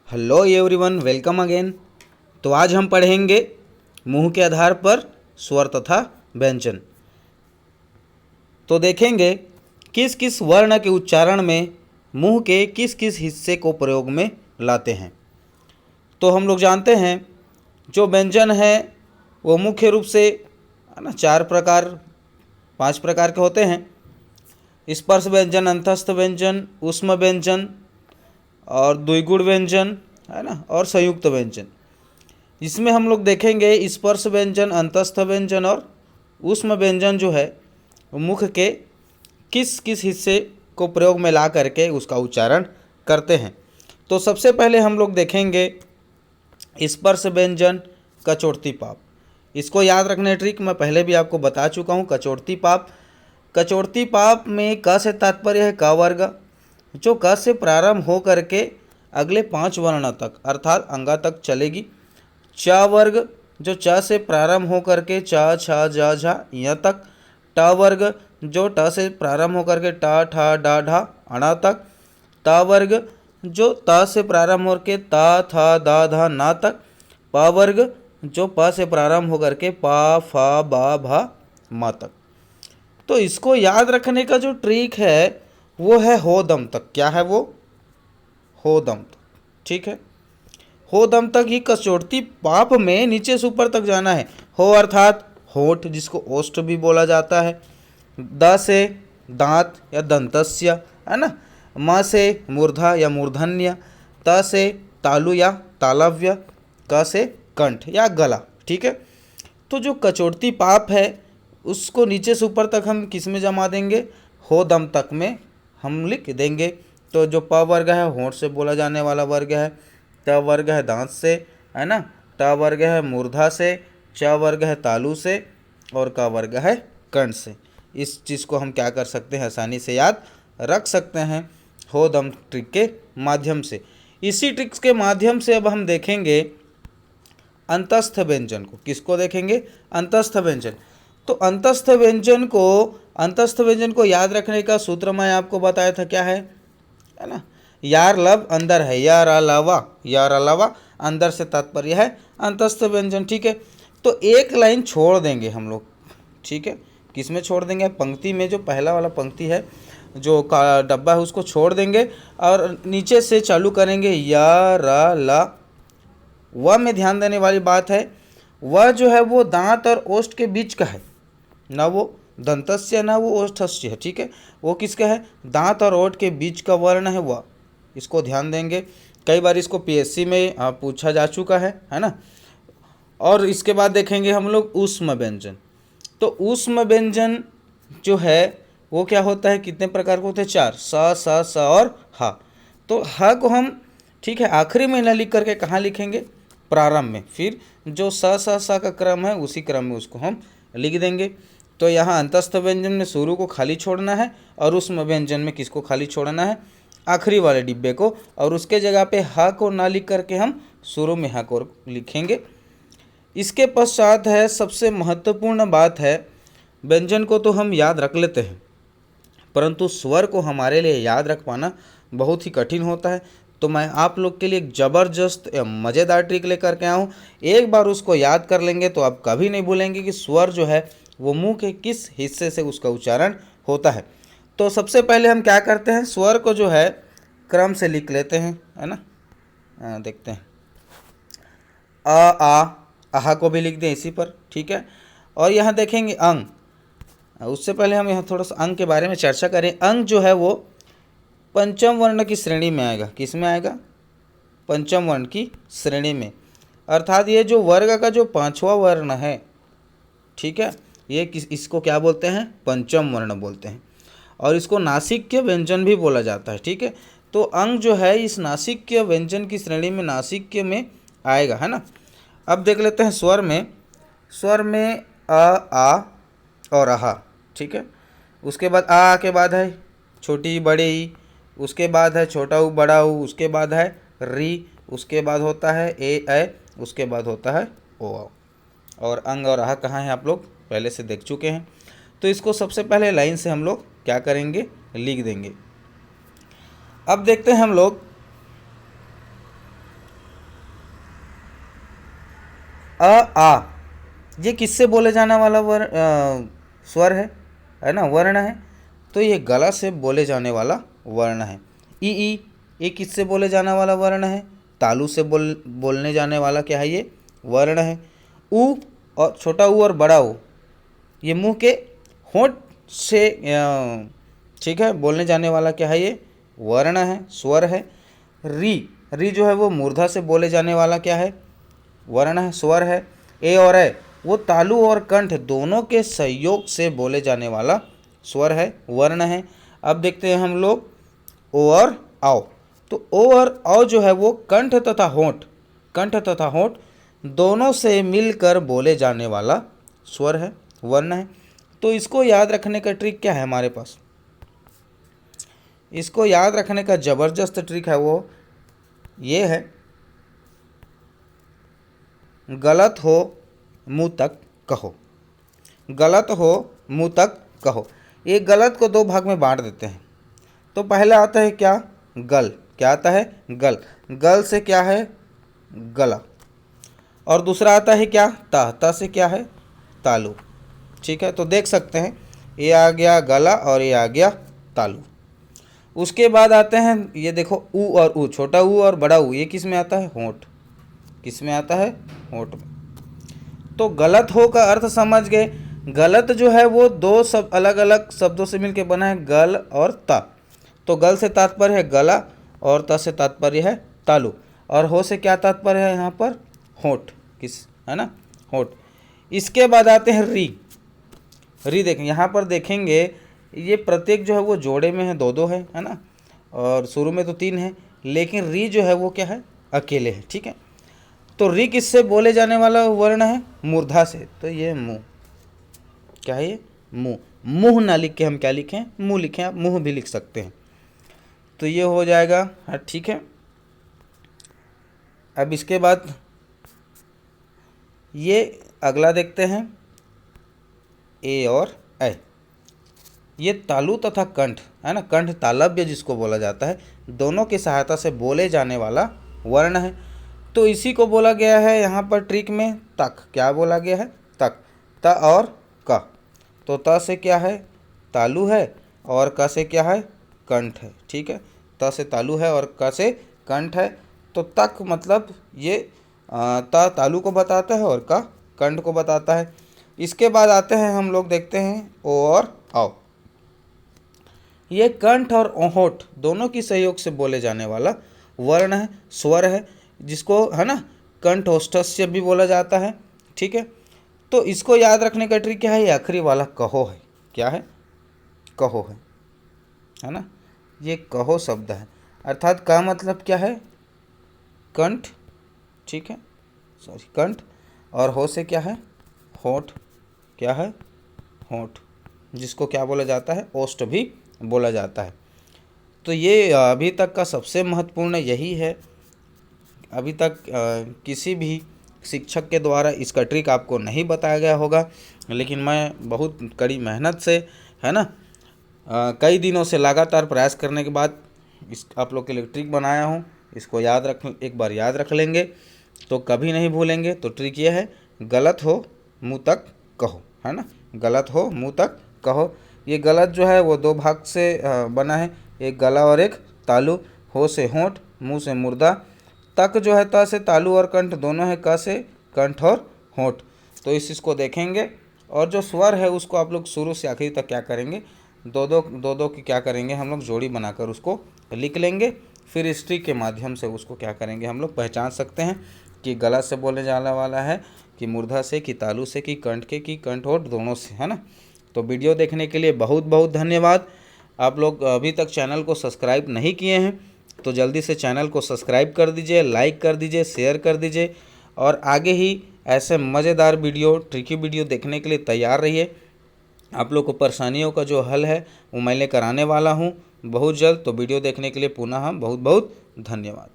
Hello everyone, welcome again. तो आज हम पढ़ेंगे मुंह के आधार पर स्वर तथा व्यंजन। तो देखेंगे किस किस वर्ण के उच्चारण में मुंह के किस किस हिस्से को प्रयोग में लाते हैं। तो हम लोग जानते हैं जो व्यंजन है वो मुख्य रूप से है ना 5 प्रकार के होते हैं। स्पर्श व्यंजन, अंतस्थ व्यंजन, ऊष्म व्यंजन और द्विगुण व्यंजन है ना, और संयुक्त व्यंजन। इसमें हम लोग देखेंगे स्पर्श व्यंजन, अंतस्थ व्यंजन और ऊष्म व्यंजन जो है वो मुख के किस किस हिस्से को प्रयोग में ला करके उसका उच्चारण करते हैं। तो सबसे पहले हम लोग देखेंगे स्पर्श व्यंजन कचोटती पाप। इसको याद रखने ट्रिक मैं पहले भी आपको बता चुका हूँ। कचोटती पाप, कचोटती पाप में क से तात्पर्य है क वर्ग, जो क से प्रारंभ हो करके अगले 5 वर्ण तक अर्थात अंगा तक चलेगी। च वर्ग जो च से प्रारंभ हो करके च छ ज झ य तक। ट वर्ग जो ट से प्रारंभ हो करके ट ठ ड ढ अण तक। त वर्ग जो त से प्रारंभ होकर त थ द ध न तक। प वर्ग जो प से प्रारंभ होकर के प फ ब भ म तक। तो इसको याद रखने का जो ट्रिक है वो है हो दम तक। क्या है वो? हो दम तक। ठीक है, हो दम तक ही कचोटती पाप में नीचे से ऊपर तक जाना है। हो अर्थात होठ, जिसको ओष्ठ भी बोला जाता है। द से दांत या दंतस्य है ना। म से मूर्धा या मूर्धन्य। त से तालु या तालव्य। क से कंठ या गला। ठीक है, तो जो कचोटती पाप है उसको नीचे से ऊपर तक हम किस में जमा देंगे? हो दम तक में हम लिख देंगे। तो जो प वर्ग है होंठ से बोला जाने वाला वर्ग है। त वर्ग है दांत से है ना। ट वर्ग है मूर्धा से। च वर्ग है तालु से और क वर्ग है कंठ से। इस चीज़ को हम क्या कर सकते हैं? आसानी से याद रख सकते हैं हो दम ट्रिक के माध्यम से। इसी ट्रिक्स के माध्यम से अब हम देखेंगे अंतस्थ व्यंजन को। किसको देखेंगे? अंतस्थ व्यंजन। तो अंतस्थ व्यंजन को याद रखने का सूत्र मैं आपको बताया था, क्या है ना। यार लब अंदर है, यार अलावा अंदर से तात्पर्य है अंतस्थ व्यंजन। ठीक है, तो एक लाइन छोड़ देंगे हम लोग। ठीक है, किस में छोड़ देंगे? पंक्ति में जो पहला वाला पंक्ति है, जो का डब्बा है उसको छोड़ देंगे और नीचे से चालू करेंगे या रा ला। वह में ध्यान देने वाली बात है, वह जो है वो दांत और ओष्ठ के बीच का है, ना वो दंतस्य ना वो ओष्ठस्य है। ठीक है, वो किसका है? दांत और ओठ के बीच का वर्ण है वह। इसको ध्यान देंगे, कई बार इसको पीएससी में पूछा जा चुका है ना। और इसके बाद देखेंगे हम लोग ऊष्म व्यंजन। तो ऊष्म व्यंजन जो है वो क्या होता है? कितने प्रकार के होते हैं? 4, स और ह। तो ह को हम ठीक है आखिरी में न लिख करके कहाँ लिखेंगे? प्रारंभ में। फिर जो स का क्रम है उसी क्रम में उसको हम लिख देंगे। तो यहाँ अंतस्थ व्यंजन में शुरू को खाली छोड़ना है और ऊष्म व्यंजन में किसको खाली छोड़ना है? आखिरी वाले डिब्बे को। और उसके जगह पे ह को ना लिख करके हम शुरू में ह को लिखेंगे। इसके पश्चात है सबसे महत्वपूर्ण बात है, व्यंजन को तो हम याद रख लेते हैं परंतु स्वर को हमारे लिए याद रख पाना बहुत ही कठिन होता है। तो मैं आप लोग के लिए एक ज़बरदस्त मज़ेदार ट्रिक लेकर के आया हूँ। एक बार उसको याद कर लेंगे तो आप कभी नहीं भूलेंगे कि स्वर जो है वो मुंह के किस हिस्से से उसका उच्चारण होता है। तो सबसे पहले हम क्या करते हैं? स्वर को जो है क्रम से लिख लेते हैं, है ना। देखते हैं आहा को भी लिख दें इसी पर। ठीक है, और यहाँ देखेंगे अंग। उससे पहले हम यहाँ थोड़ा सा अंग के बारे में चर्चा करें। अंग जो है वो पंचम वर्ण की श्रेणी में आएगा। किस में आएगा? पंचम वर्ण की श्रेणी में। अर्थात ये जो वर्ग का जो 5वां वर्ण है, ठीक है, ये इसको क्या बोलते हैं? पंचम वर्ण बोलते हैं। और इसको नासिक्य व्यंजन भी बोला जाता है। ठीक है, तो अंग जो है इस नासिक्य व्यंजन की श्रेणी में नासिक्य में आएगा, है ना। अब देख लेते हैं स्वर में। स्वर में आ और आहा। ठीक है, उसके बाद आ के बाद है छोटी बड़ी ई, उसके बाद है छोटा ऊ बड़ा ऊ, उसके बाद है री, उसके बाद होता है ए, उसके बाद होता है ओ। और अंग और आहा कहाँ है आप लोग पहले से देख चुके हैं। तो इसको सबसे पहले लाइन से हम लोग क्या करेंगे? लिख देंगे। अब देखते हैं हम लोग आ, ये किससे बोले जाने वाला स्वर है ना, वर्ण है। तो ये गला से बोले जाने वाला वर्ण है। ई, ये किससे बोले जाने वाला वर्ण है, तालु से बोलने जाने वाला क्या है, ये वर्ण है। ऊ और छोटा ऊ और बड़ा ऊ, ये मुंह के होंठ से ठीक है बोलने जाने वाला क्या है, ये वर्ण है, स्वर है। री जो है वो मूर्धा से बोले जाने वाला क्या है, वर्ण है, स्वर है। ए और ए वो तालु और कंठ दोनों के सहयोग से बोले जाने वाला स्वर है, वर्ण है। अब देखते हैं हम लोग ओ और आओ। तो ओ और औ जो है वो कंठ तथा होंठ दोनों से मिलकर बोले जाने वाला स्वर है, वर्ण है। तो इसको याद रखने का ट्रिक क्या है हमारे पास, इसको याद रखने का ज़बरदस्त ट्रिक है वो ये है, गलत हो मुंह तक कहो। गलत हो मुंह तक कहो। ये गलत को दो भाग में बांट देते हैं। तो पहले आता है क्या, गल। क्या आता है, गल। गल से क्या है, गला। और दूसरा आता है क्या, ता से क्या है, तालु। ठीक है, तो देख सकते हैं ये आ गया गला और ये आ गया तालु। उसके बाद आते हैं, ये देखो ऊ और ऊ, छोटा ऊ और बड़ा ऊ, ये किस में आता है, होंठ। किस में आता है, होंठ में। तो गलत हो का अर्थ समझ गए। गलत जो है वो दो सब अलग अलग शब्दों से मिलकर बना है, गल और ता। तो गल से तात्पर्य है गला और ता से तात्पर्य है तालु। और हो से क्या तात्पर्य है यहाँ पर, होंठ। किस है ना, होंठ। इसके बाद आते हैं री देखें, यहाँ पर देखेंगे ये प्रत्येक जो है वो जोड़े में है, दो है ना, और शुरू में तो 3 है, लेकिन री जो है वो क्या है, अकेले है। ठीक है, तो री किससे बोले जाने वाला वर्ण है, मूर्धा से। तो ये मुंह, क्या है ये, मुंह। मुंह ना लिख के हम क्या लिखें, मुंह लिखें, आप मुंह भी लिख सकते हैं। तो ये हो जाएगा, हाँ ठीक है। अब इसके बाद ये अगला देखते हैं, ए और ए। ये तालु तथा कंठ है ना, कंठ तालव्य जिसको बोला जाता है, दोनों की सहायता से बोले जाने वाला वर्ण है। तो इसी को बोला गया है यहाँ पर ट्रिक में तक। क्या बोला गया है, तक। त और क। तो त से क्या है, तालु है, और क से क्या है, कंठ है। ठीक है, त से तालु है और क से कंठ है। तो तक मतलब ये त तालु को बताता है और क कंठ को बताता है। इसके बाद आते हैं हम लोग देखते हैं ओ और आओ। ये कंठ और होंठ दोनों की सहयोग से बोले जाने वाला वर्ण है, स्वर है, जिसको है ना कंठोष्ठस्य भी बोला जाता है। ठीक है, तो इसको याद रखने का ट्रिक क्या है, ये आखिरी वाला कहो है। क्या है, कहो है ना, ये कहो शब्द है, अर्थात का मतलब क्या है, कंठ। ठीक है, सॉरी कंठ। और हो से क्या है, होंठ। क्या है, होंठ, जिसको क्या बोला जाता है, ओष्ठ भी बोला जाता है। तो ये अभी तक का सबसे महत्वपूर्ण यही है। अभी तक किसी भी शिक्षक के द्वारा इसका ट्रिक आपको नहीं बताया गया होगा, लेकिन मैं बहुत कड़ी मेहनत से है ना कई दिनों से लगातार प्रयास करने के बाद इस आप लोग के लिए ट्रिक बनाया हूँ। इसको एक बार याद रख लेंगे तो कभी नहीं भूलेंगे। तो ट्रिक ये है, गलत हो मुँह तक कहो, है ना, गलत हो मुँह तक कहो। ये गलत जो है वो 2 भाग से बना है, एक गला और एक तालु। हो से होंठ, मुँह से मुर्दा। तक जो है त से तालु और कंठ दोनों है, क से कंठ और होंठ। तो इस चीज़ को देखेंगे, और जो स्वर है उसको आप लोग शुरू से आखिरी तक क्या करेंगे, दो की क्या करेंगे हम लोग, जोड़ी बनाकर उसको लिख लेंगे। फिर इस ट्रिक के माध्यम से उसको क्या करेंगे, हम लोग पहचान सकते हैं कि गला से बोलने जाने वाला है, कि मूर्धा से, कि तालु से, कि कंठ के, कि कंठ होंठ दोनों से, है ना। तो वीडियो देखने के लिए बहुत बहुत धन्यवाद। आप लोग अभी तक चैनल को सब्सक्राइब नहीं किए हैं तो जल्दी से चैनल को सब्सक्राइब कर दीजिए, लाइक कर दीजिए, शेयर कर दीजिए, और आगे ही ऐसे मज़ेदार वीडियो, ट्रिकी वीडियो देखने के लिए तैयार रहिए। आप लोग को परेशानियों का जो हल है वो मैं लेकर आने वाला हूँ बहुत जल्द। तो वीडियो देखने के लिए पुनः बहुत बहुत धन्यवाद।